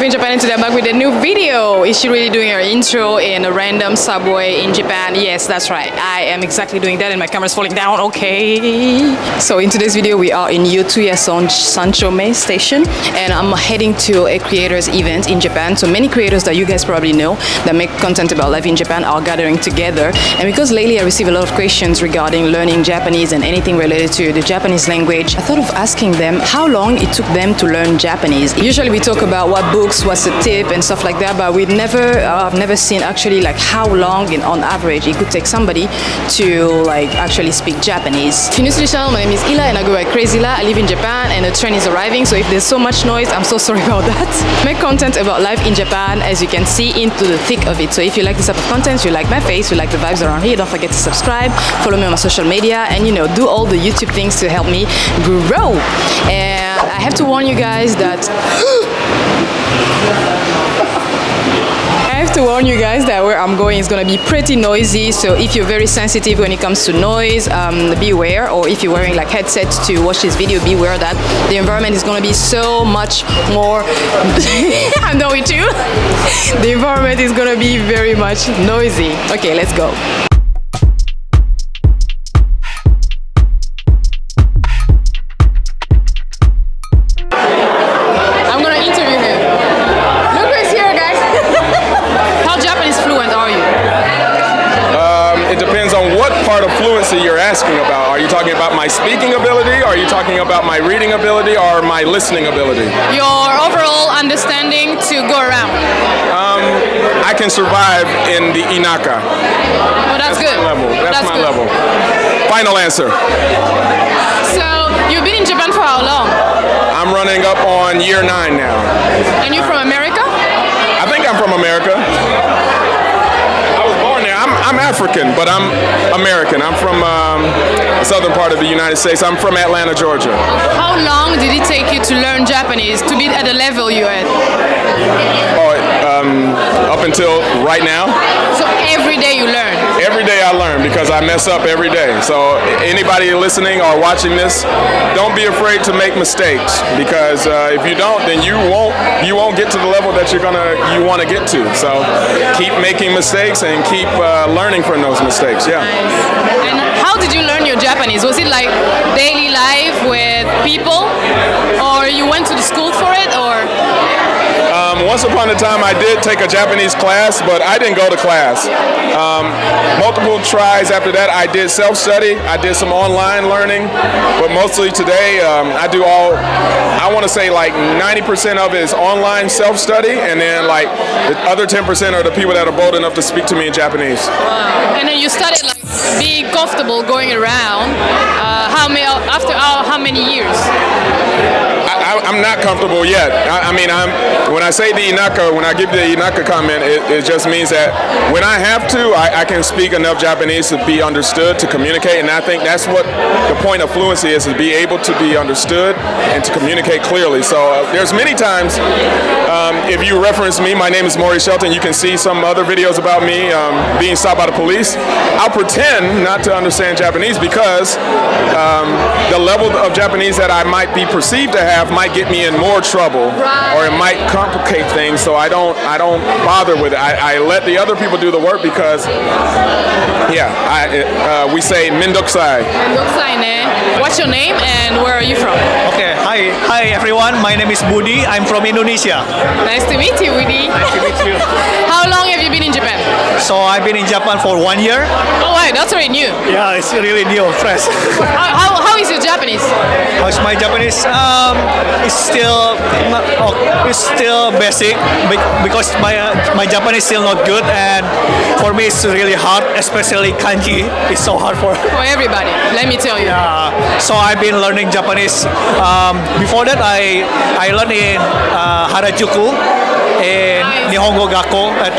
in Japan, and today I'm back with a new video. Is she really doing her intro in a random subway in Japan? Yes, that's right. I am exactly doing that and my camera's falling down. Okay. So in today's video, we are in Yotuya Sanchome station and I'm heading to a creators event in Japan. So many creators that you guys probably know that make content about life in Japan are gathering together. And because lately I receive a lot of questions regarding learning Japanese and anything related to the Japanese language, I thought of asking them how long it took them to learn Japanese. Usually we talk about what books, what's the tip and stuff like that, but I've never seen actually like how long on average it could take somebody to like actually speak Japanese. If you're new to the channel, my name is Ila and I go by Crazy La. I live in Japan and the train is arriving, so if there's so much noise, I'm so sorry about that. Make content about life in Japan, as you can see, into the thick of it. So if you like this type of content, you like my face, you like the vibes around here, don't forget to subscribe, follow me on my social media, and do all the YouTube things to help me grow. And I have to warn you guys that where I'm going is going to be pretty noisy, so if you're very sensitive when it comes to noise, beware. Or if you're wearing like headsets to watch this video, beware that the environment is going to be so much more I'm done with you. The environment is going to be very much noisy. Okay, let's go. Fluency you're asking about. Are you talking about my speaking ability? Are you talking about my reading ability or my listening ability? Your overall understanding to go around. I can survive in the Inaka. Oh, that's good. My level. That's my good. level. Final answer. So, you've been in Japan for how long? I'm running up on year 9 now. And you're from America? I think I'm from America. I'm African, but I'm American. I'm from the southern part of the United States. I'm from Atlanta, Georgia. How long did it take you to learn Japanese, to be at the level you're at? Up until right now. So every day you learn? Every day I learn because I mess up every day. So anybody listening or watching this, don't be afraid to make mistakes, because if you don't, then you won't get to the level that you want to get to. So keep making mistakes and keep learning from those mistakes. Yeah. Nice. And how did you learn your Japanese? Was it like daily life with people, or you went to the school for it, or? Once upon a time I did take a Japanese class, but I didn't go to class. Multiple tries after that. I did self-study, I did some online learning, but mostly today I do I want to say like 90% of it is online self-study, and then like the other 10% are the people that are bold enough to speak to me in Japanese. Wow. And then you started like being comfortable going around. After how many years? I'm not comfortable yet. When I say the Inaka, when I give the Inaka comment, it just means that when I have to, I can speak enough Japanese to be understood, to communicate, and I think that's what the point of fluency is to be able to be understood and to communicate clearly. So there's many times, if you reference me, my name is Maury Shelton, you can see some other videos about me being stopped by the police. I'll pretend not to understand Japanese because the level of Japanese that I might be perceived to have might get me in more trouble, or it might complicate things, so I don't bother with it. I let the other people do the work because, we say mendokusai. Mendokusai ne. What's your name and where are you from? Okay, hi everyone. My name is Budi. I'm from Indonesia. Nice to meet you, Budi. Nice to meet you. How long have you been in Japan? So I've been in Japan for 1 year. Oh wow, that's very new. Yeah, it's really new, fresh. How is your Japanese? How's my Japanese? It's still basic because my Japanese is still not good, and for me it's really hard, especially kanji. It's so hard for everybody. Let me tell you. So I've been learning Japanese. Before that, I learned in Harajuku in Nihongo Gakko at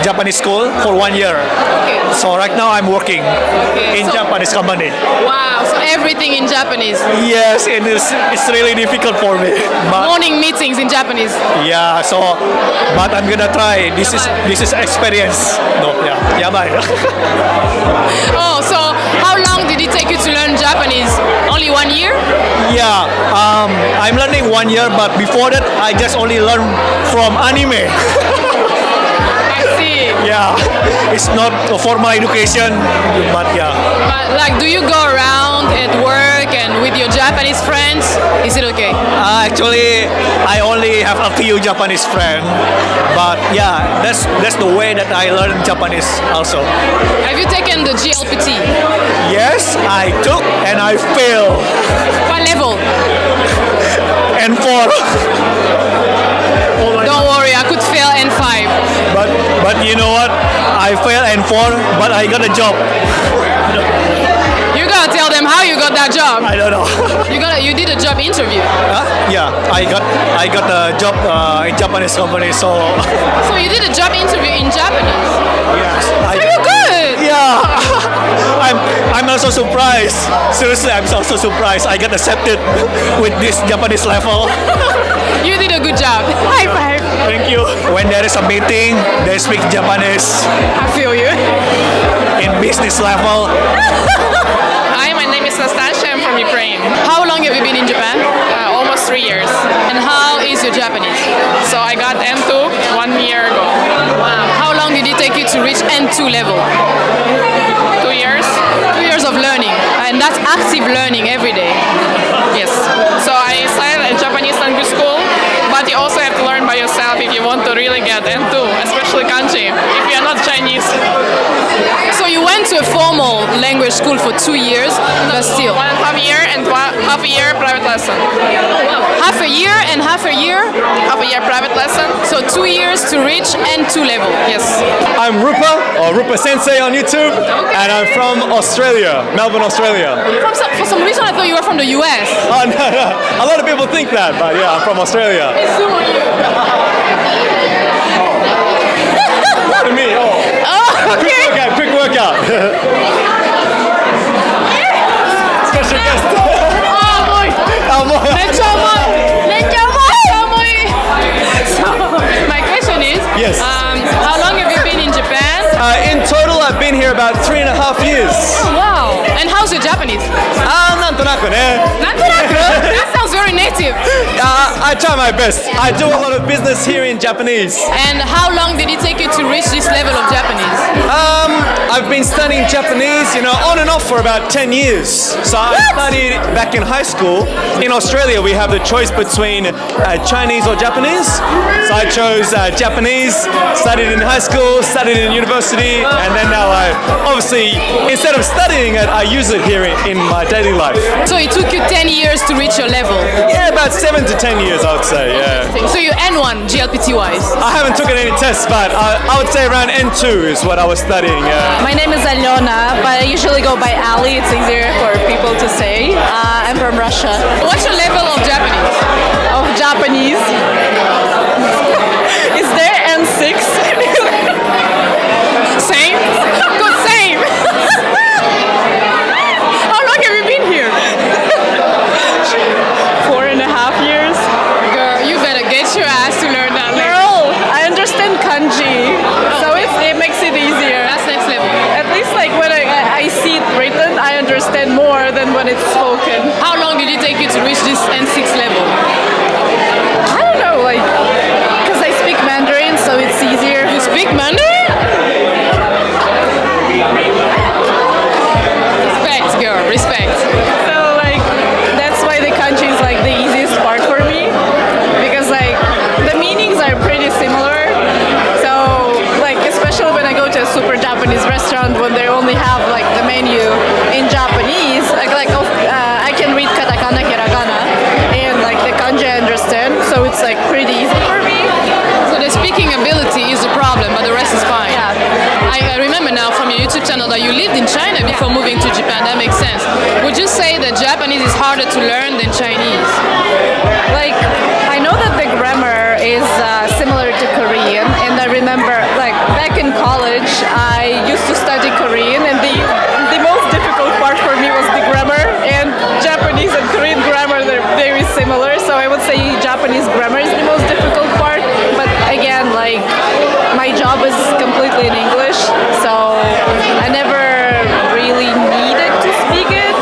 Japanese school for 1 year. Okay. So right now I'm working in Japanese company. Wow, so everything in Japanese. Yes, and it's really difficult for me. But morning meetings in Japanese. Yeah, but I'm gonna try. This is experience. No, yeah, bye. Oh, so how long did it take you to learn Japanese? Only 1 year? Yeah, I'm learning 1 year, but before that, I just only learn from anime. I see. Yeah, it's not a formal education, but yeah. But like, do you go around at work and with your Japanese friends? Is it okay? Actually, I only have a few Japanese friends, but yeah, that's the way that I learn Japanese also. Have you taken the GLPT? Yes, I took and I failed. What level? And 4. Don't worry, I could fail N5. But you know what? I failed N4, but I got a job. You gotta tell them how you got that job. I don't know. You did a job interview. Huh? Yeah, I got a job in Japanese company, so So you did a job interview in Japanese. yes. So you're good. Yeah, I'm also surprised. Seriously, I'm also surprised. I got accepted with this Japanese level. You did a good job. High five. Thank you. When there is a meeting, they speak Japanese I feel you. in business level. Hi, my name is Nastasia. I'm from Ukraine. How long have you been in Japan? Almost 3 years. And how is your Japanese? So I got N2 1 year ago. Wow. How long did it take you to reach N2 level? 2 years. 2 years of learning. And that's active learning every day. Yes. So I started at Japanese language school, but you also have to learn by yourself if you want to really get N2, especially kanji, if you're not Chinese. So you went to a formal language school for 2 years, but still. 1.5 year and half a year private lesson. Half a year and half a year? Half a year private lesson. So 2 years to reach N2 level. Yes. I'm Rupa, or Rupa Sensei on YouTube, and I'm from Australia, Melbourne, Australia. For some reason, I thought you were from the US. Oh, no. A lot of people think that, but yeah, I'm from Australia. Zoom on you. What do you mean? Oh, Oh, okay. quick workout. Special guest. Oh, boy. Oh, boy. So, my question is, Yes. how long have you been in Japan? In total, I've been here about 3.5 years. Wow. And how's your Japanese? なんとなくね。 That sounds very native. I try my best. I do a lot of business here in Japanese. And how long did it take you to reach this level of Japanese? I've been studying Japanese, on and off for about 10 years. So I studied back in high school. In Australia, we have the choice between Chinese or Japanese. So I chose Japanese, studied in high school, studied in university, and then now obviously, instead of studying it, I use it here in my daily life. So it took you 10 years to reach your level. Yeah, about 7 to 10 years, I would say, yeah. So you N1 GLPT wise. I haven't taken any tests, but I would say around N2 is what I was studying, yeah. My name is Alona, but I usually go by Ali. It's easier for people to say. I'm from Russia. What's your level of Japanese? Of Japanese. Is there N6? Same? Good, same. How long have you been here? 4.5 years. Girl, you better get your ass to learn that language. Girl, I understand kanji, so it makes it easier. That's next level. At least like when I see it written, I understand more than when it's spoken. How long did it take you to reach this N6 level? I don't know, like, because I speak Mandarin, so it's easier. You speak Mandarin? Respect, girl, respect. So like that's why the kanji is like the easiest part for me, because like the meanings are pretty similar. So like especially when I go to a super Japanese restaurant when they only have like the menu in Japanese, I can read katakana, hiragana, and like the kanji I understand. So it's like pretty easy for me. So the speaking ability is the problem, but the rest is fine. Yeah. I remember now from your YouTube channel that you lived in China before moving to Japan. That makes sense. Would you say that Japanese is harder to learn than Chinese? Like, I know that the grammar is similar to Korean, and I remember, like, back in college, I used to study Korean, and the most difficult part for me was the grammar, and Japanese and Korean grammar, they're very similar, so I would say Japanese grammar is the most difficult part, but again, like, my job is completely in English, so I never really needed to speak it.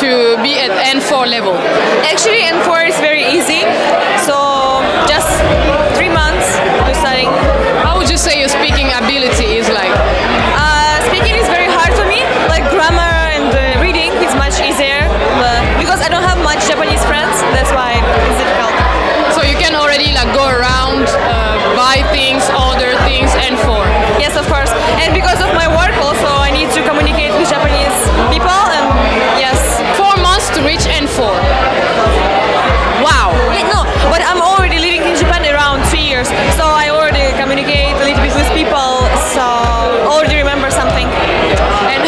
to be at N4 level? Actually, N4 is very easy. So just 3 months to studying. How would you say your speaking ability is like? Speaking is very hard for me. Like grammar and reading is much easier. But because I don't have much Japanese friends, that's why it's difficult. So you can already like go around, buy things, order things, N4. Yes, of course. And because of my work also, I need to communicate with Japanese people. And yes. 4 months to reach N4. Wow. No, but I'm already living in Japan around 3 years. So I already communicate a little bit with people. So already remember something. And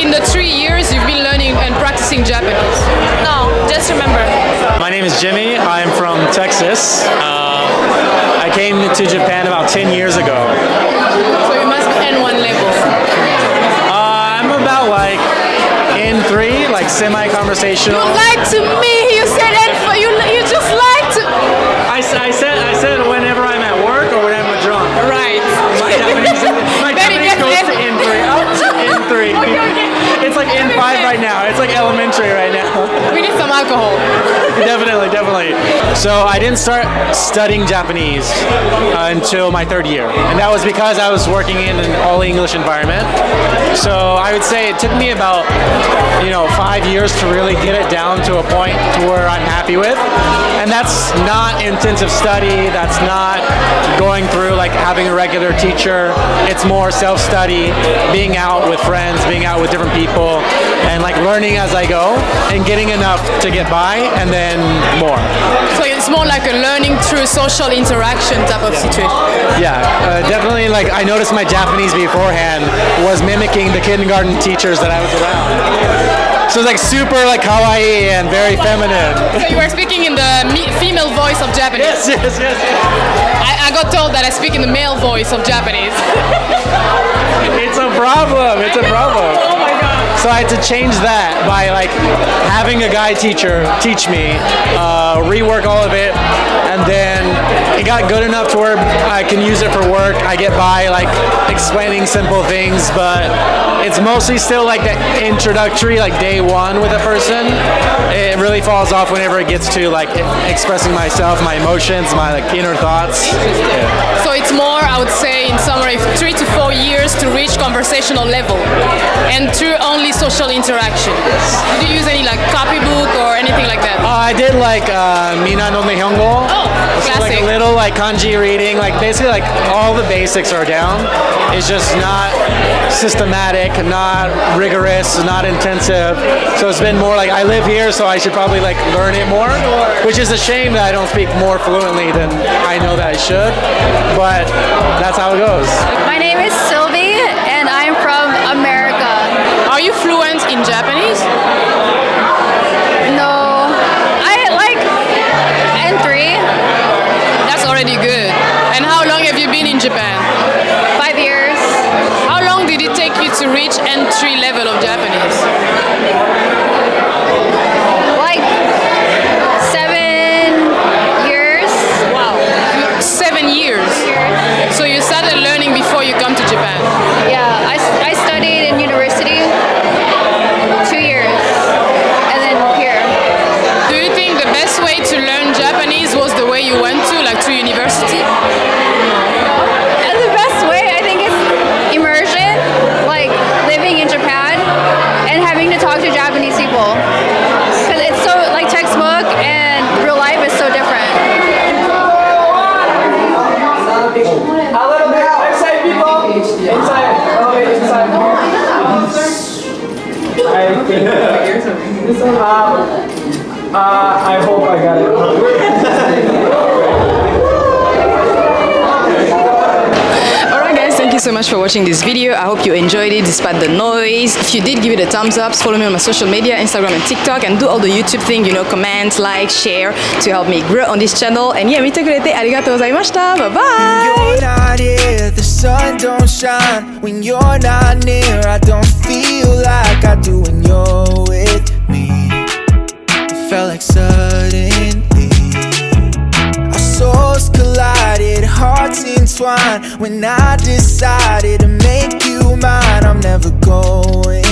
in the 3 years you've been learning and practicing Japanese? No, just remember. My name is Jimmy. I'm from Texas. I came to Japan about 10 years ago. So you must be N1 level. I'm about like N3, like semi-conversational. You lied to me. You said N4. You just lied to. I said whenever I'm at work or when I'm drunk. Right. My Japanese goes to N3. Up to N3. Okay. It's like N5 right now. It's like elementary right now. We need some alcohol. Definitely. So I didn't start studying Japanese until my 3rd year. And that was because I was working in an all-English environment. So I would say it took me about, 5 years to really get it down to a point to where I'm happy with. And that's not intensive study. That's not going through like having a regular teacher. It's more self-study, being out with friends, being out with different people, and like learning as I go and getting enough to get by and then more. So it's more like a learning through social interaction type of situation. Yeah, definitely. Like I noticed my Japanese beforehand was mimicking the kindergarten teachers that I was around. So it's like super like kawaii and very feminine. So you were speaking in the female voice of Japanese. Yes. I got told that I speak in the male voice of Japanese. It's a problem. Oh my god. So I had to change that by like having a guy teacher teach me, rework all of it, and then it got good enough to where I can use it for work. I get by like explaining simple things, but it's mostly still like the introductory, like day one with a person. It really falls off whenever it gets to like expressing myself, my emotions, my like inner thoughts. Yeah. So it's more, I would say, in summary, 3 to 4 years to reach conversational level, and through only social interaction. Did you use any like copybook or anything like that? I did like Mina no Nihongo. Oh, So like classic. a little like kanji reading, like basically like all the basics are down. It's just not systematic, not rigorous, not intensive. So it's been more like I live here, so I should probably like learn it more, which is a shame that I don't speak more fluently than I know that I should. But that's how it goes. My name is Sylvie, and I'm from America. Are you fluent in Japanese? No, I like N3. That's already good. And how long have you been in Japan? 5 years. How long did it take you to reach N3 level of Japanese? Like 7 years. Wow. 7 years. So you started learning before you come to Japan? Yeah, I studied in university 2 years, and then here. Do you think the best way to learn Japanese was the way you went to, like through university? And the best way, I think, is immersion, like living in Japan and having to talk to Japanese people. Because it's so, like, textbook and real life is so different. A little bit outside, people. Inside. Inside. I think. I hope I got it. Alright guys, thank you so much for watching this video. I hope you enjoyed it despite the noise. If you did, give it a thumbs up. Follow me on my social media, Instagram and TikTok, and do all the YouTube thing, comment, like, share to help me grow on this channel. And yeah, 見てくれてありがとうございました。Bye bye! You're not here, the sun don't shine. When you're not near, I don't feel like I do when you're with me. It felt like suddenly our souls collided, hearts entwined. When I decided to make you mine, I'm never going